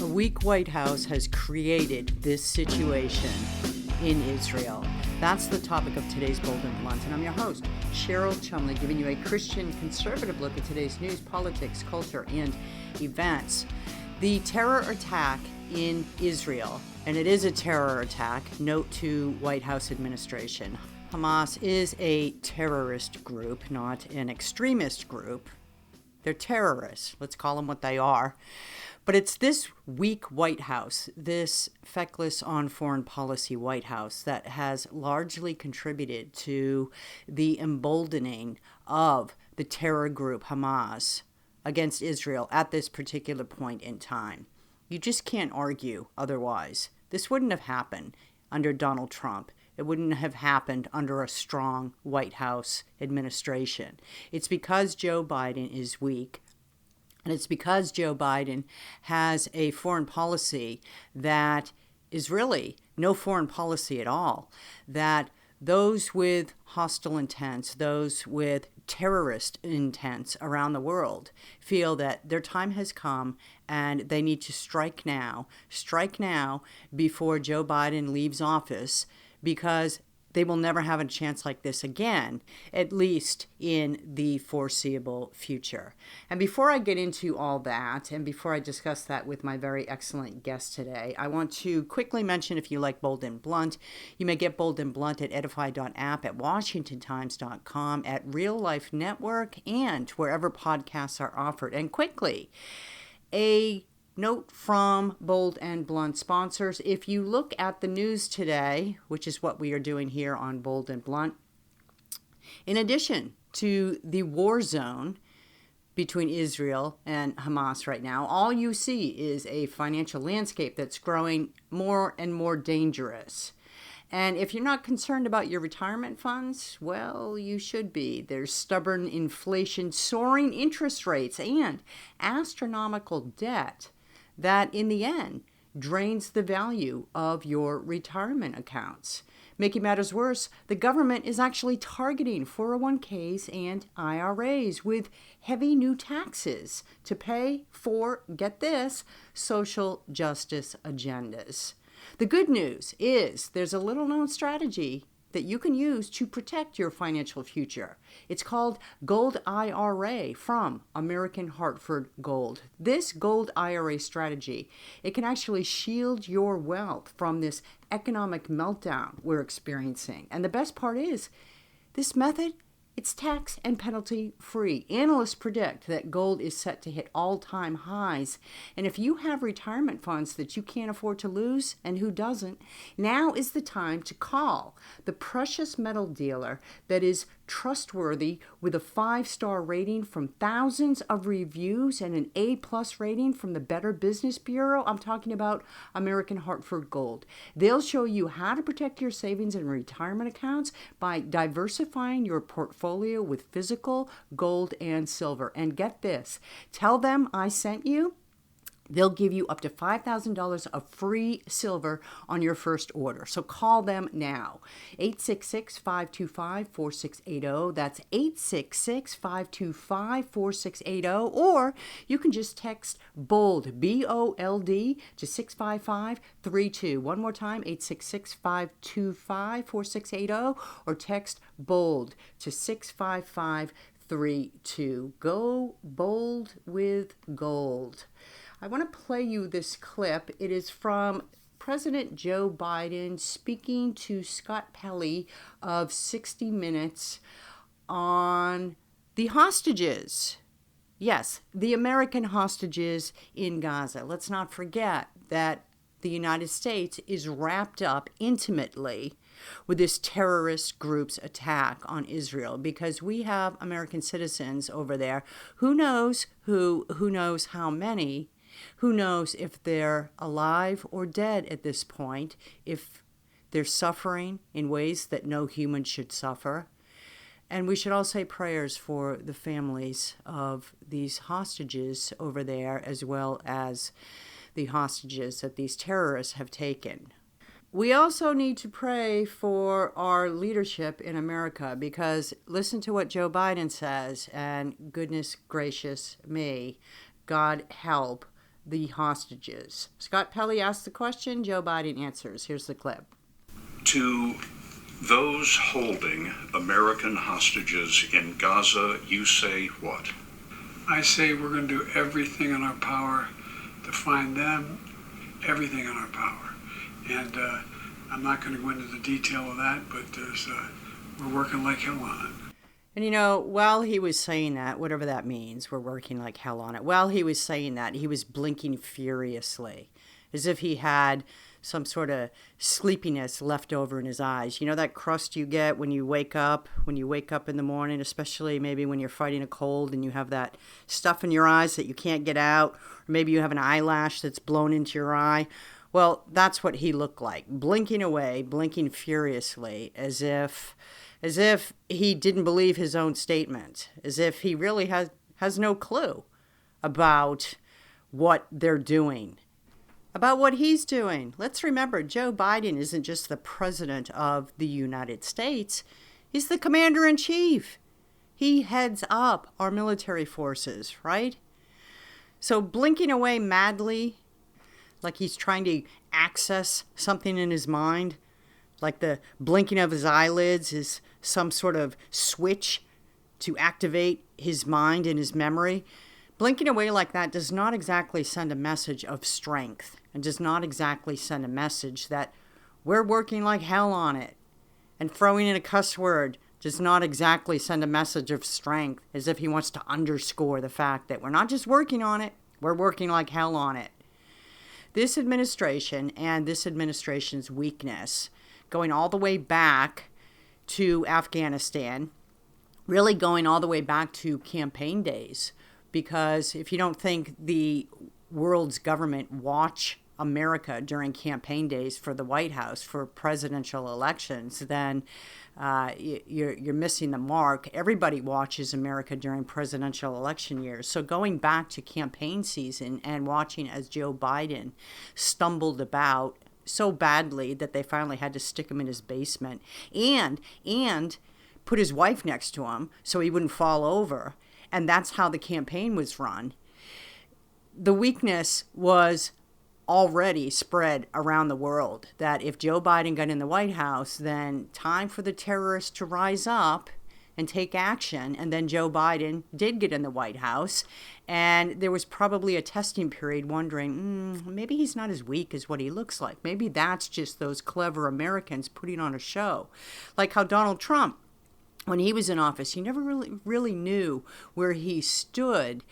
A weak White House has created this situation in Israel. That's the topic of today's Bold and Blunt, and I'm your host, Cheryl Chumley, giving you a Christian conservative look at today's news, politics, culture, and events. The terror attack in Israel, and it is a terror attack, note to White House administration. Hamas is a terrorist group, not an extremist group. They're terrorists. Let's call them what they are. But it's this weak White House, this feckless on foreign policy White House, that has largely contributed to the emboldening of the terror group Hamas against Israel at this particular point in time. You just can't argue otherwise. This wouldn't have happened under Donald Trump. It wouldn't have happened under a strong White House administration. It's because Joe Biden is weak. And it's because Joe Biden has a foreign policy that is really no foreign policy at all, that those with hostile intents, those with terrorist intents around the world feel that their time has come and they need to strike now before Joe Biden leaves office, because they will never have a chance like this again, at least in the foreseeable future. And before I get into all that, and before I discuss that with my very excellent guest today, I want to quickly mention, if you like Bold and Blunt, you may get Bold and Blunt at edify.app, at washingtontimes.com, at Real Life Network, and wherever podcasts are offered. And quickly, a note from Bold and Blunt sponsors. If you look at the news today, which is what we are doing here on Bold and Blunt, in addition to the war zone between Israel and Hamas right now, all you see is a financial landscape that's growing more and more dangerous. And if you're not concerned about your retirement funds, well, you should be. There's stubborn inflation, soaring interest rates, and astronomical debt that in the end drains the value of your retirement accounts. Making matters worse, the government is actually targeting 401ks and IRAs with heavy new taxes to pay for, get this, social justice agendas. The good news is there's a little-known strategy that you can use to protect your financial future. It's called Gold IRA from American Hartford Gold. This Gold IRA strategy, it can actually shield your wealth from this economic meltdown we're experiencing. And the best part is, this method, it's tax and penalty free. Analysts predict that gold is set to hit all-time highs. And if you have retirement funds that you can't afford to lose, and who doesn't, now is the time to call the precious metal dealer that is trustworthy, with a 5-star rating from thousands of reviews and an A+ rating from the Better Business Bureau. I'm talking about American Hartford Gold. They'll show you how to protect your savings and retirement accounts by diversifying your portfolio with physical gold and silver. And get this, tell them I sent you. They'll give you up to $5,000 of free silver on your first order. So call them now. 866-525-4680. That's 866-525-4680. Or you can just text BOLD, B-O-L-D, to 65532. One more time, 866-525-4680. Or text BOLD to 65532. Go bold with gold. I want to play you this clip. It is from President Joe Biden speaking to Scott Pelley of 60 Minutes on the hostages. Yes, the American hostages in Gaza. Let's not forget that the United States is wrapped up intimately with this terrorist group's attack on Israel, because we have American citizens over there. Who knows who knows how many. Who knows if they're alive or dead at this point, if they're suffering in ways that no human should suffer. And we should all say prayers for the families of these hostages over there, as well as the hostages that these terrorists have taken. We also need to pray for our leadership in America, because listen to what Joe Biden says, and goodness gracious me, God help the hostages. Scott Pelley asked the question, Joe Biden answers. Here's the clip. To those holding American hostages in Gaza, you say what? I say we're going to do everything in our power to find them, everything in our power. And I'm not going to go into the detail of that, but we're working like hell on it. And, you know, while he was saying that, whatever that means, we're working like hell on it. While he was saying that, he was blinking furiously, as if he had some sort of sleepiness left over in his eyes. You know that crust you get when you wake up in the morning, especially maybe when you're fighting a cold and you have that stuff in your eyes that you can't get out, or maybe you have an eyelash that's blown into your eye. Well, that's what he looked like, blinking away, blinking furiously, as if he didn't believe his own statement, as if he really has no clue about what they're doing, about what he's doing. Let's remember, Joe Biden isn't just the president of the United States. He's the commander-in-chief. He heads up our military forces, right? So blinking away madly, like he's trying to access something in his mind, like the blinking of his eyelids is some sort of switch to activate his mind and his memory. Blinking away like that does not exactly send a message of strength, and does not exactly send a message that we're working like hell on it. And throwing in a cuss word does not exactly send a message of strength, as if he wants to underscore the fact that we're not just working on it, we're working like hell on it. This administration and this administration's weakness, going all the way back to Afghanistan, really going all the way back to campaign days, because if you don't think the world's government watch America during campaign days for the White House for presidential elections, then you're missing the mark. Everybody watches America during presidential election years. So going back to campaign season and watching as Joe Biden stumbled about so badly that they finally had to stick him in his basement and put his wife next to him so he wouldn't fall over. And that's how the campaign was run. The weakness was already spread around the world, that if Joe Biden got in the White House, then time for the terrorists to rise up and take action. And then Joe Biden did get in the White House, and there was probably a testing period wondering, maybe he's not as weak as what he looks like. Maybe that's just those clever Americans putting on a show. Like how Donald Trump, when he was in office, he never really knew where he stood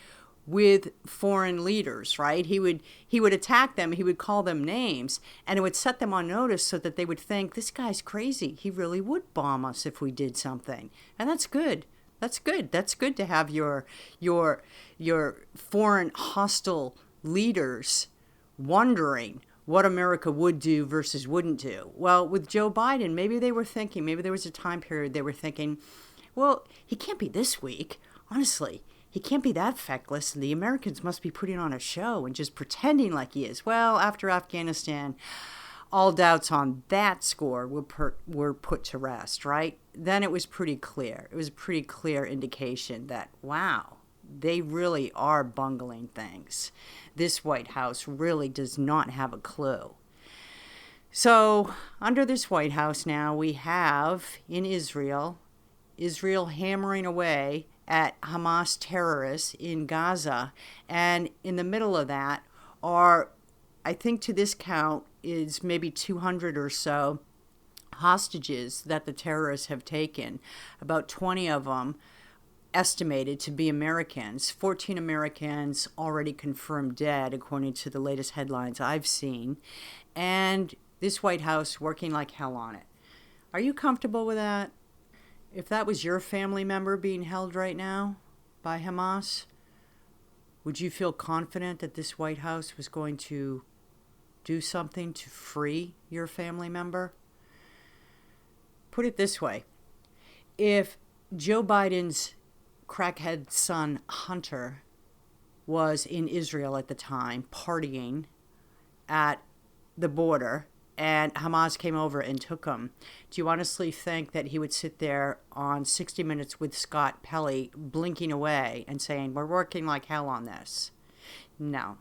with foreign leaders, right? He would attack them, he would call them names, and it would set them on notice so that they would think, this guy's crazy. He really would bomb us if we did something. And that's good. That's good. That's good to have your foreign hostile leaders wondering what America would do versus wouldn't do. Well, with Joe Biden, maybe they were thinking, maybe there was a time period they were thinking, well, he can't be this weak. Honestly, he can't be that feckless, and the Americans must be putting on a show and just pretending like he is. Well, after Afghanistan, all doubts on that score were put to rest, right? Then it was pretty clear. It was a pretty clear indication that, wow, they really are bungling things. This White House really does not have a clue. So under this White House now, we have in Israel hammering away at Hamas terrorists in Gaza. And in the middle of that are, I think to this count, is maybe 200 or so hostages that the terrorists have taken. About 20 of them estimated to be Americans. 14 Americans already confirmed dead, according to the latest headlines I've seen. And this White House working like hell on it. Are you comfortable with that? If that was your family member being held right now by Hamas, would you feel confident that this White House was going to do something to free your family member? Put it this way. If Joe Biden's crackhead son, Hunter, was in Israel at the time, partying at the border, and Hamas came over and took him, do you honestly think that he would sit there on 60 Minutes with Scott Pelley blinking away and saying, we're working like hell on this? No.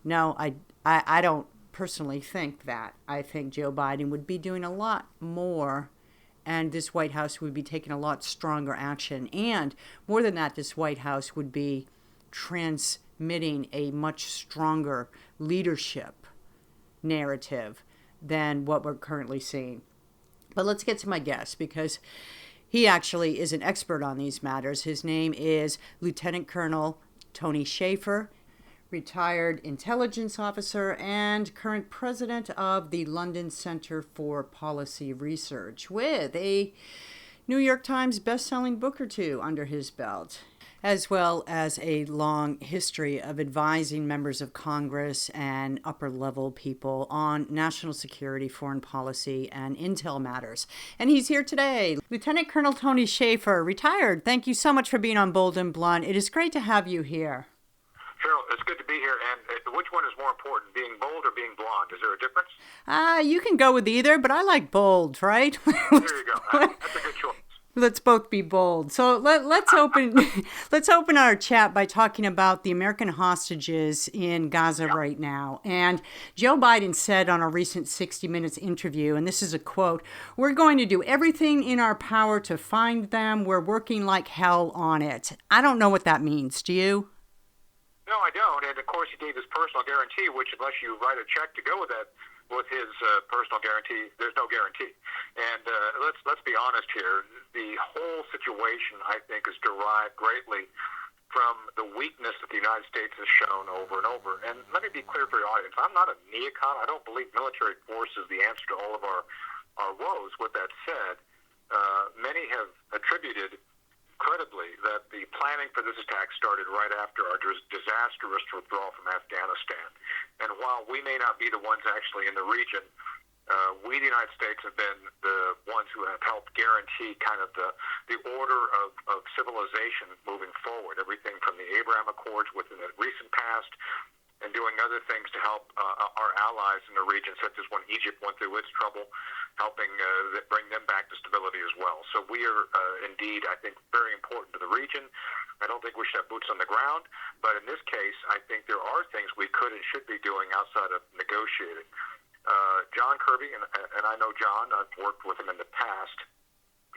No, I don't personally think that. I think Joe Biden would be doing a lot more, and this White House would be taking a lot stronger action. And more than that, this White House would be transmitting a much stronger leadership narrative than what we're currently seeing. But let's get to my guest, because he actually is an expert on these matters. His name is Lieutenant Colonel Tony Shaffer, retired intelligence officer and current president of the London Center for Policy Research, with a New York Times best-selling book or two under his belt, as well as a long history of advising members of Congress and upper-level people on national security, foreign policy, and intel matters. And he's here today. Lieutenant Colonel Tony Shaffer, retired. Thank you so much for being on Bold and Blunt. It is great to have you here. Cheryl, it's good to be here. And which one is more important, being bold or being blonde? Is there a difference? You can go with either, but I like bold, right? There you go. That's a good choice. Let's both be bold. So let's open our chat by talking about the American hostages in Gaza right now. And Joe Biden said on a recent 60 Minutes interview, and this is a quote, "We're going to do everything in our power to find them. We're working like hell on it." I don't know what that means. Do you? No, I don't. And of course, he gave his personal guarantee, which unless you write a check to go with that, with his personal guarantee, there's no guarantee. And let's be honest here. The whole situation, I think, is derived greatly from the weakness that the United States has shown over and over. And let me be clear for your audience. I'm not a neocon. I don't believe military force is the answer to all of our woes. With that said, many have attributed credibly that the planning for this attack started right after our disastrous withdrawal from Afghanistan. And while we may not be the ones actually in the region, we, the United States, have been the ones who have helped guarantee kind of the order of civilization moving forward. Everything from the Abraham Accords within the recent past and doing other things to help our allies in the region, such as when Egypt went through its trouble, helping bring them back to stability as well. So we are indeed, I think, very important to the region. I don't think we should have boots on the ground, but in this case, I think there are things we could and should be doing outside of negotiating. John Kirby, and I know John, I've worked with him in the past.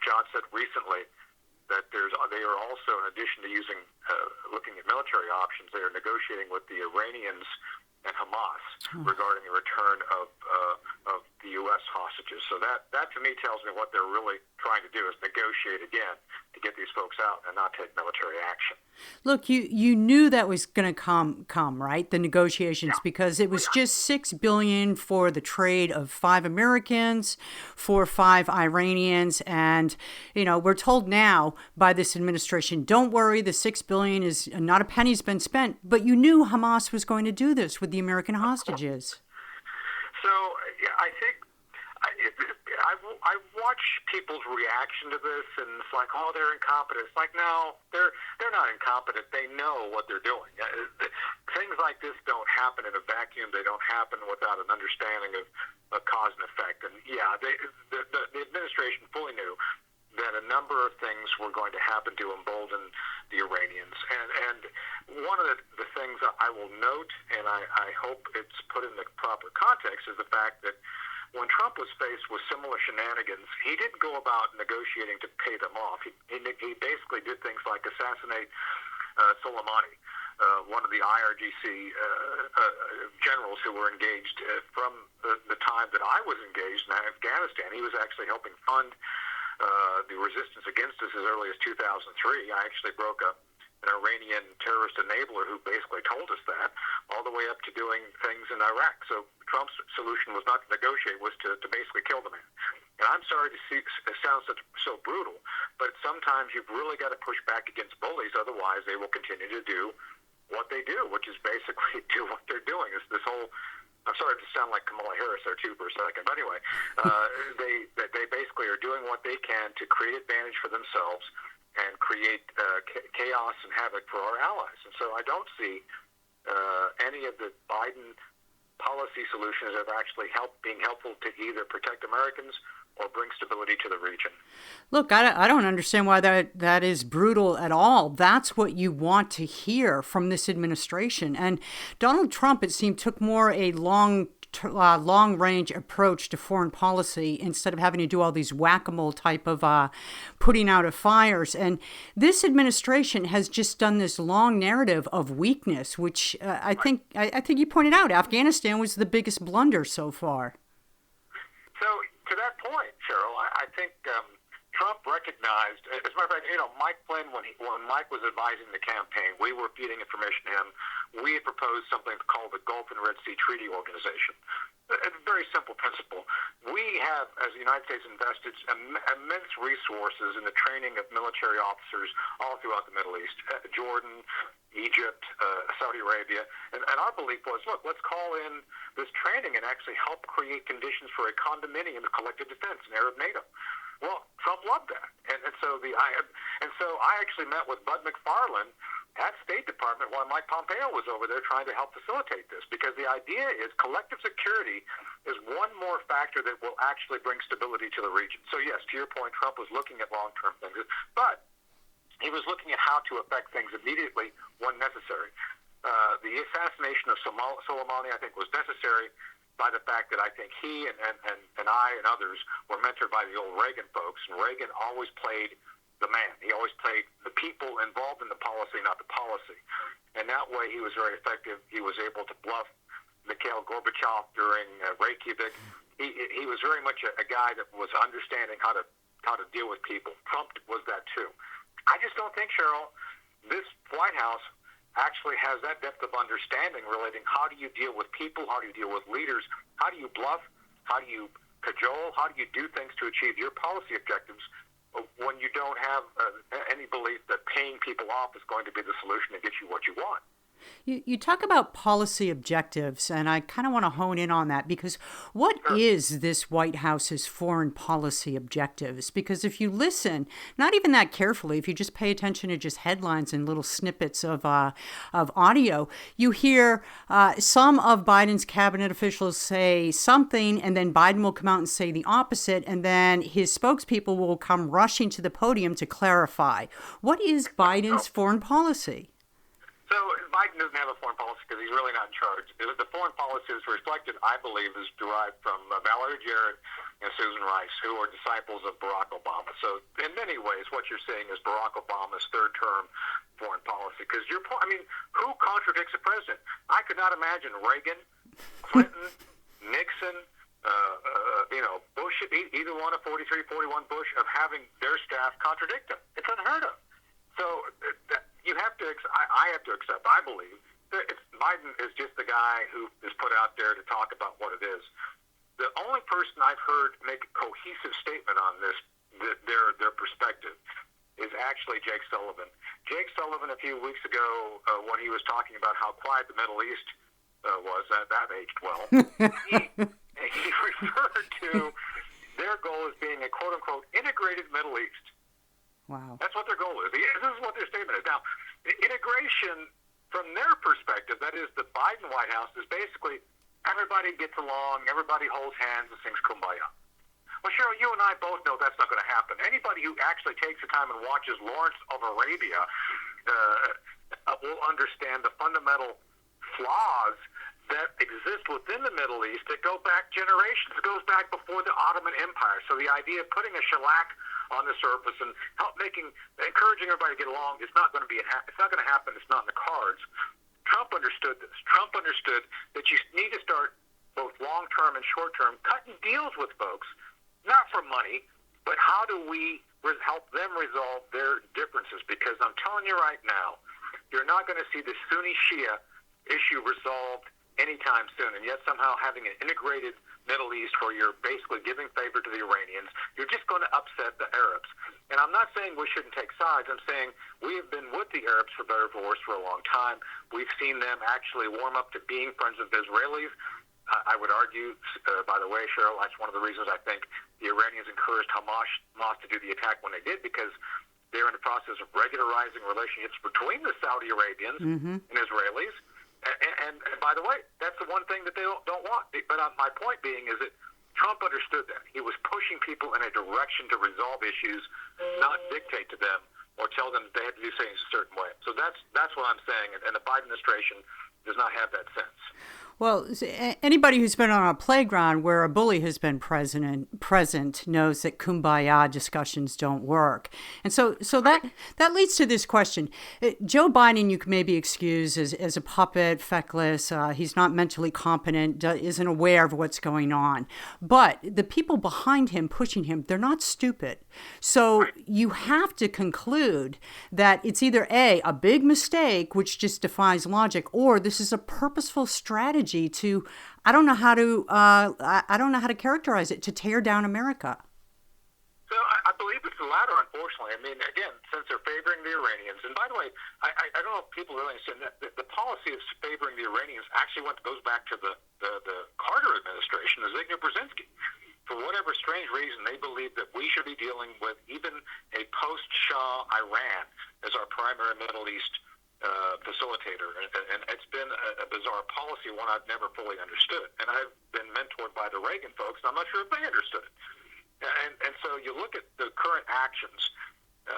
John said recently that they are also, in addition to looking at military options, they are negotiating with the Iranians and Hamas regarding the return of the U.S. hostages. So that to me tells me what they're really trying to do is negotiate again to get these folks out and not take military action. Look, you knew that was going to come, right? The negotiations, yeah. Because it was just $6 billion for the trade of 5 Americans for 5 Iranians, and we're told now by this administration, don't worry, the $6 billion is not a penny's been spent. But you knew Hamas was going to do this with the American hostages. So I think I watch people's reaction to this, and it's like, oh, they're incompetent. It's like, no, they're not incompetent. They know what they're doing. Things like this don't happen in a vacuum. They don't happen without an understanding of cause and effect. And yeah, the administration fully knew that a number of things were going to happen to embolden the Iranians. And one of the things I will note, and I hope it's put in the proper context, is the fact that when Trump was faced with similar shenanigans, he didn't go about negotiating to pay them off. He basically did things like assassinate Soleimani, one of the IRGC generals who were engaged from the time that I was engaged in Afghanistan. He was actually helping fund the resistance against us as early as 2003. I actually broke up an Iranian terrorist enabler who basically told us that, all the way up to doing things in Iraq. So Trump's solution was not to negotiate, was to basically kill the man. And I'm sorry to see it sounds so brutal, but sometimes you've really got to push back against bullies, otherwise they will continue to do what they do, which is basically do what they're doing. It's this whole, I'm sorry to sound like Kamala Harris there too for a second, but anyway, they basically are doing what they can to create advantage for themselves and create chaos and havoc for our allies. And so I don't see any of the Biden policy policy solutions that are actually being helpful to either protect Americans or bring stability to the region. Look, I don't understand why that is brutal at all. That's what you want to hear from this administration. And Donald Trump, it seemed, took more a long-range approach to foreign policy instead of having to do all these whack-a-mole type of putting out of fires. And this administration has just done this long narrative of weakness, which I think you pointed out, Afghanistan was the biggest blunder so far. So to that point, Cheryl, I think Trump recognized, as a matter of fact, Mike Flynn, when Mike was advising the campaign, we were feeding information to him. We had proposed something called the Gulf and Red Sea Treaty Organization. A very simple principle. We have, as the United States, invested immense resources in the training of military officers all throughout the Middle East, Jordan, Egypt, Saudi Arabia. And our belief was, look, let's call in this training and actually help create conditions for a condominium of collective defense in Arab NATO. Well, Trump loved that, and so I actually met with Bud McFarlane at State Department while Mike Pompeo was over there trying to help facilitate this, because the idea is collective security is one more factor that will actually bring stability to the region. So yes, to your point, Trump was looking at long-term things, but he was looking at how to affect things immediately when necessary. The assassination of Soleimani, I think, was necessary by the fact that I think he and I and others were mentored by the old Reagan folks, and Reagan always played the man. He always played the people involved in the policy, not the policy. And that way he was very effective. He was able to bluff Mikhail Gorbachev during Reykjavik. He was very much a guy that was understanding how to deal with people. Trump was that too. I just don't think, Cheryl, this White House actually has that depth of understanding relating how do you deal with people, how do you deal with leaders, how do you bluff, how do you cajole, how do you do things to achieve your policy objectives when you don't have any belief that paying people off is going to be the solution to get you what you want. You talk about policy objectives, and I kind of want to hone in on that, because what is this White House's foreign policy objectives? Because if you listen, not even that carefully, if you just pay attention to just headlines and little snippets of audio, you hear some of Biden's cabinet officials say something, and then Biden will come out and say the opposite, and then his spokespeople will come rushing to the podium to clarify. What is Biden's foreign policy? So Biden doesn't have a foreign policy because he's really not in charge. The foreign policy is reflected, I believe, is derived from Valerie Jarrett and Susan Rice, who are disciples of Barack Obama. So in many ways, what you're seeing is Barack Obama's third-term foreign policy. Because who contradicts a president? I could not imagine Reagan, Clinton, Nixon, Bush, either one of 43, 41 Bush, of having their staff contradict them. It's unheard of. So you have to. I have to accept. I believe that Biden is just the guy who is put out there to talk about what it is. The only person I've heard make a cohesive statement on this, their perspective, is actually Jake Sullivan. Jake Sullivan, a few weeks ago, when he was talking about how quiet the Middle East was, that aged well. he referred to their goal as being a quote-unquote integrated Middle East. Wow. That's what their goal is. This is what their statement is. Now, integration from their perspective, that is the Biden White House, is basically everybody gets along, everybody holds hands and sings Kumbaya. Well, Cheryl, you and I both know that's not going to happen. Anybody who actually takes the time and watches Lawrence of Arabia will understand the fundamental flaws that exist within the Middle East that go back generations. It goes back before the Ottoman Empire. So the idea of putting a shellac on the surface and encouraging everybody to get along, it's not going to happen. It's not in the cards. Trump understood this. Trump understood that you need to start both long-term and short-term cutting deals with folks, not for money, but how do we help them resolve their differences? Because I'm telling you right now, you're not going to see the Sunni-Shia issue resolved anytime soon, and yet somehow having an integrated Middle East where you're basically giving favor to the Iranians, you're just going to upset the Arabs. And I'm not saying we shouldn't take sides. I'm saying we have been with the Arabs, for better or for worse, for a long time. We've seen them actually warm up to being friends of the Israelis. I would argue, by the way, Cheryl, that's one of the reasons I think the Iranians encouraged Hamas to do the attack when they did, because they're in the process of regularizing relationships between the Saudi Arabians and Israelis. And by the way, that's the one thing that they don't want. But my point being is that Trump understood that. He was pushing people in a direction to resolve issues, not dictate to them or tell them they have to do things a certain way. So that's what I'm saying, and the Biden administration does not have that sense. Well, anybody who's been on a playground where a bully has been present knows that kumbaya discussions don't work. And so that leads to this question. Joe Biden, you can maybe excuse as a puppet, feckless. He's not mentally competent, isn't aware of what's going on. But the people behind him, pushing him, they're not stupid. So you have to conclude that it's either a big mistake, which just defies logic, or this is a purposeful strategy to, I don't know how to characterize it, to tear down America. So I believe it's the latter, unfortunately. I mean, again, since they're favoring the Iranians, and by the way, I don't know if people really understand that the policy of favoring the Iranians actually goes back to the Carter administration, the Zbigniew Brzezinski. For whatever strange reason, they believe that we should be dealing with even a post-Shah Iran as our primary Middle East facilitator, and it's been a bizarre policy, one I've never fully understood. And I've been mentored by the Reagan folks, and I'm not sure if they understood it. And so you look at the current actions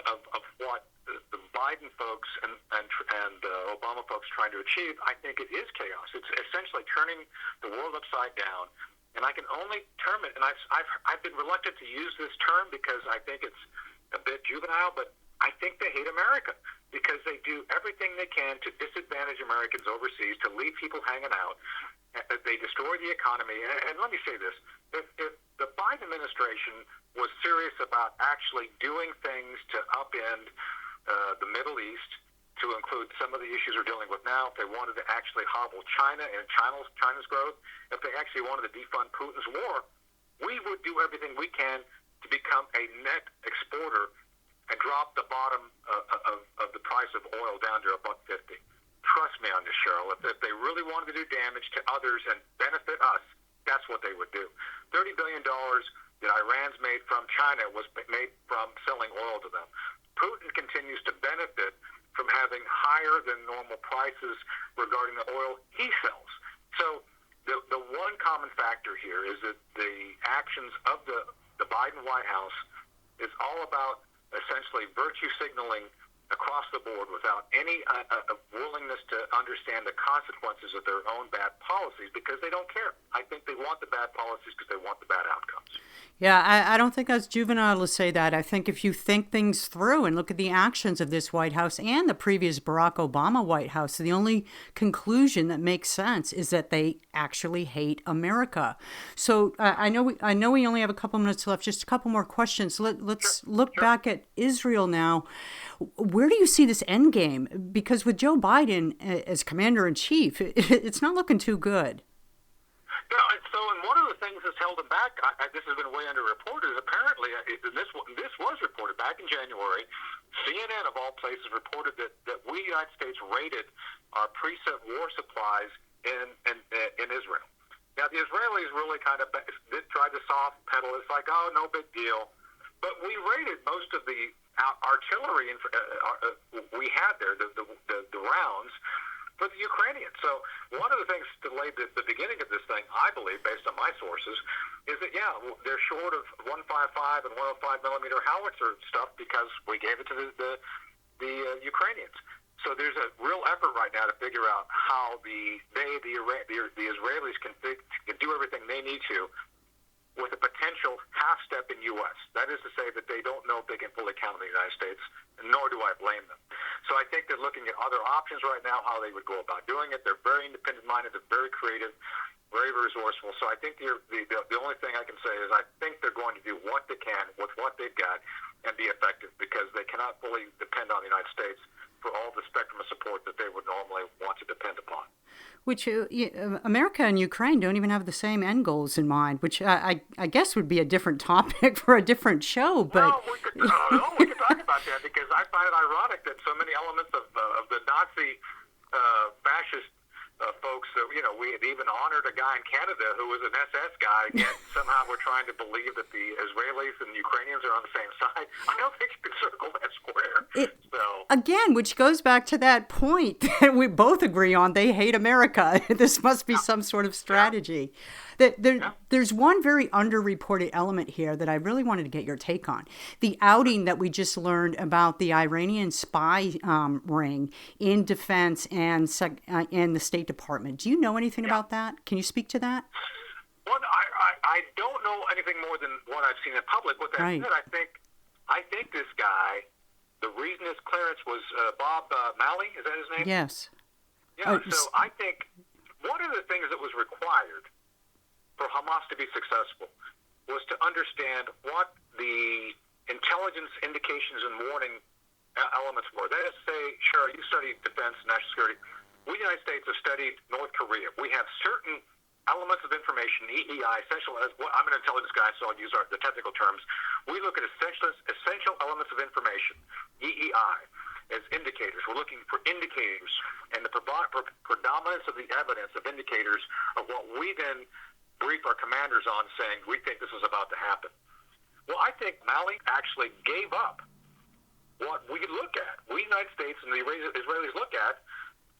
of what the Biden folks and Obama folks trying to achieve. I think it is chaos. It's essentially turning the world upside down. And I can only term it, and I've been reluctant to use this term because I think it's a bit juvenile, but I think they hate America because they do everything they can to disadvantage Americans overseas, to leave people hanging out. They destroy the economy. And let me say this. If the Biden administration was serious about actually doing things to upend the Middle East, to include some of the issues we're dealing with now, if they wanted to actually hobble China and China's growth, if they actually wanted to defund Putin's war, we would do everything we can to become a net exporter and drop the bottom of the price of oil down to $1.50. Trust me on this, Cheryl. If they really wanted to do damage to others and benefit us, that's what they would do. $30 billion that Iran's made from China was made from selling oil to them. Putin continues to benefit from having higher than normal prices regarding the oil he sells. So the one common factor here is that the actions of the Biden White House is all about essentially virtue signaling across the board without any willingness to understand the consequences of their own bad policies because they don't care. I think they want the bad policies because they want the bad outcomes. Yeah, I don't think that's juvenile to say that. I think if you think things through and look at the actions of this White House and the previous Barack Obama White House, the only conclusion that makes sense is that they actually hate America. So I know we only have a couple minutes left. Just a couple more questions. Let's look back at Israel now. Where do you see this end game? Because with Joe Biden as commander-in-chief, it's not looking too good. No, so, and one of the things that's held him back, this has been way underreported, is apparently, this was reported back in January, CNN of all places reported that we, United States, raided our preset war supplies in Israel. Now, the Israelis really kind of tried to soft pedal. It's like, oh, no big deal. But we raided most of the artillery we had there, the rounds, for the Ukrainians. So one of the things that delayed the beginning of this thing, I believe, based on my sources, is that, they're short of 155 and 105 millimeter howitzer stuff because we gave it to the Ukrainians. So there's a real effort right now to figure out how the Israelis can do everything they need to with a potential half step in U.S. That is to say that they don't know if they can fully count on the United States, nor do I blame them. So I think they're looking at other options right now, how they would go about doing it. They're very independent-minded, they're very creative, very resourceful. So I think the only thing I can say is I think they're going to do what they can with what they've got and be effective because they cannot fully depend on the United States for all the spectrum of support that they would normally want to depend upon. Which America and Ukraine don't even have the same end goals in mind, which I guess would be a different topic for a different show. But well, we could talk about that because I find it ironic that so many elements of the Nazi fascist folks that, we had even honored a guy in Canada who was an SS guy, yet somehow we're trying to believe that the Israelis and the Ukrainians are on the same side. I don't think you can circle that square. Again, which goes back to that point that we both agree on. They hate America. This must be some sort of strategy. There's one very underreported element here that I really wanted to get your take on. The outing that we just learned about the Iranian spy ring in defense and the State Department. Do you know anything about that? Can you speak to that? Well, I don't know anything more than what I've seen in public. With that said, I think this guy, the reason his clearance was Bob Malley, is that his name? Yes. Yeah, so I think one of the things that was required for Hamas to be successful was to understand what the intelligence indications and warning elements were. That is to say, sure, you studied defense and national security. We, the United States, have studied North Korea. We have certain elements of information, EEI, essential. I'm an intelligence guy, so I'll use the technical terms. We look at essential elements of information, EEI, as indicators. We're looking for indicators and the predominance of the evidence of indicators of what we then brief our commanders on, saying we think this is about to happen. Well, I think Malley actually gave up what we look at, we United States and the Israelis look at,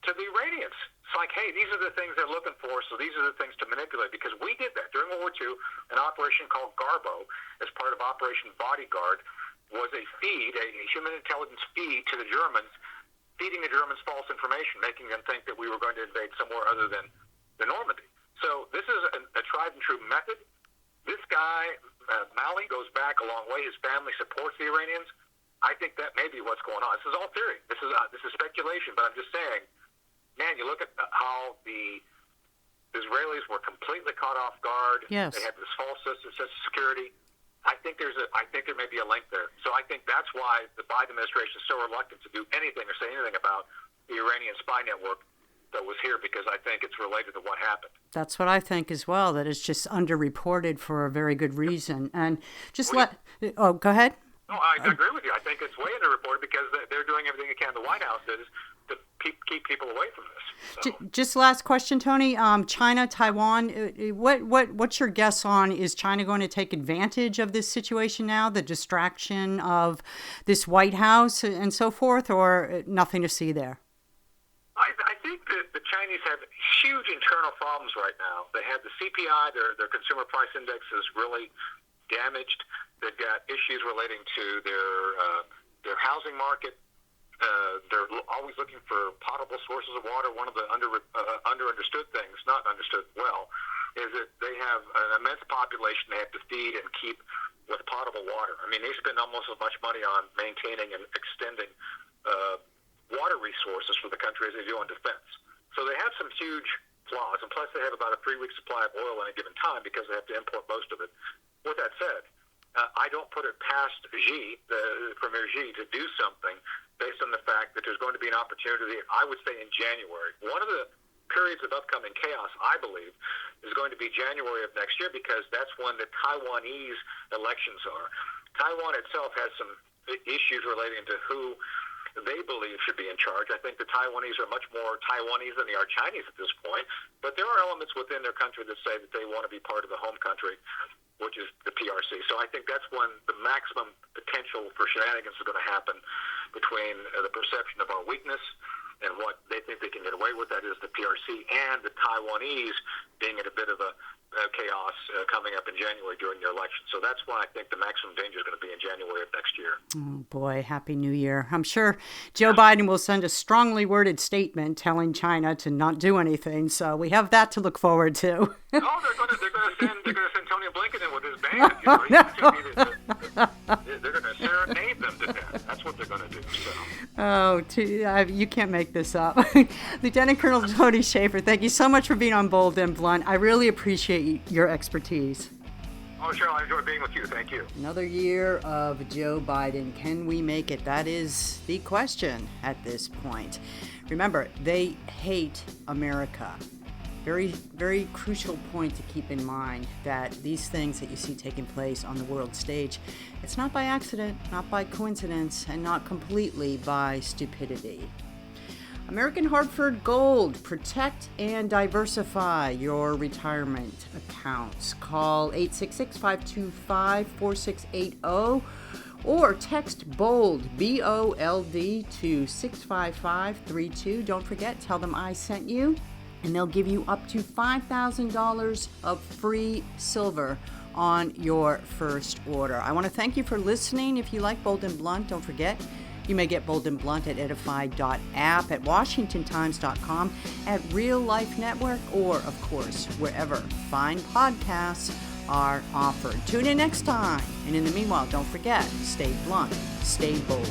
to the Iranians. It's like, hey, these are the things they're looking for, so these are the things to manipulate, because we did that. During World War II, an operation called Garbo, as part of Operation Bodyguard, was a feed, a human intelligence feed to the Germans, feeding the Germans false information, making them think that we were going to invade somewhere other than Normandy. So this is a tried and true method. This guy, Malley, goes back a long way. His family supports the Iranians. I think that may be what's going on. This is all theory. This is speculation, but I'm just saying, man, you look at how the Israelis were completely caught off guard. Yes. They had this false system of security. I think there may be a link there. So I think that's why the Biden administration is so reluctant to do anything or say anything about the Iranian spy network that was here, because I think it's related to what happened. That's what I think as well, that it's just underreported for a very good reason. And just go ahead. No, I agree with you. I think it's way underreported because they're doing everything they can. The White House is to keep people away from this. So. Just last question, Tony. China, Taiwan. What's your guess on, is China going to take advantage of this situation now, the distraction of this White House and so forth, or nothing to see there? I think that the Chinese have huge internal problems right now. They have the CPI, their consumer price index is really damaged. They've got issues relating to their housing market. They're always looking for potable sources of water. One of the understood things, not understood well, is that they have an immense population they have to feed and keep with potable water. I mean, they spend almost as much money on maintaining and extending water resources for the country as they do on defense. So they have some huge flaws, and plus they have about a 3-week supply of oil at a given time because they have to import most of it. With that said, I don't put it past Premier Xi, to do something based on the fact that there's going to be an opportunity, I would say, in January. One of the periods of upcoming chaos, I believe, is going to be January of next year, because that's when the Taiwanese elections are. Taiwan itself has some issues relating to who they believe should be in charge. I think the Taiwanese are much more Taiwanese than they are Chinese at this point, but there are elements within their country that say that they want to be part of the home country, which is the PRC. So I think that's when the maximum potential for shenanigans is going to happen between the perception of our weakness and what they think they can get away with, that is the PRC, and the Taiwanese being in a bit of a chaos coming up in January during the election. So that's why I think the maximum danger is going to be in January of next year. Oh, boy, Happy New Year. I'm sure Joe Biden will send a strongly worded statement telling China to not do anything. So we have that to look forward to. No, they're going to send Tony Blinken in with his band. They're going to serenade them to death. That's what they're going to do. So. You can't make this up. Lieutenant Colonel Tony Shaffer, thank you so much for being on Bold and Blunt. I really appreciate your expertise. Oh, Cheryl, I enjoyed being with you. Thank you. Another year of Joe Biden. Can we make it? That is the question at this point. Remember, they hate America. Very, very crucial point to keep in mind, that these things that you see taking place on the world stage, it's not by accident, not by coincidence, and not completely by stupidity. American Hartford Gold. Protect and diversify your retirement accounts. Call 866-525-4680 or text BOLD, B-O-L-D, to 65532. Don't forget, tell them I sent you, and they'll give you up to $5,000 of free silver on your first order. I want to thank you for listening. If you like Bold and Blunt, don't forget, you may get Bold and Blunt at edify.app, at washingtontimes.com, at Real Life Network, or, of course, wherever fine podcasts are offered. Tune in next time. And in the meanwhile, don't forget, stay blunt, stay bold.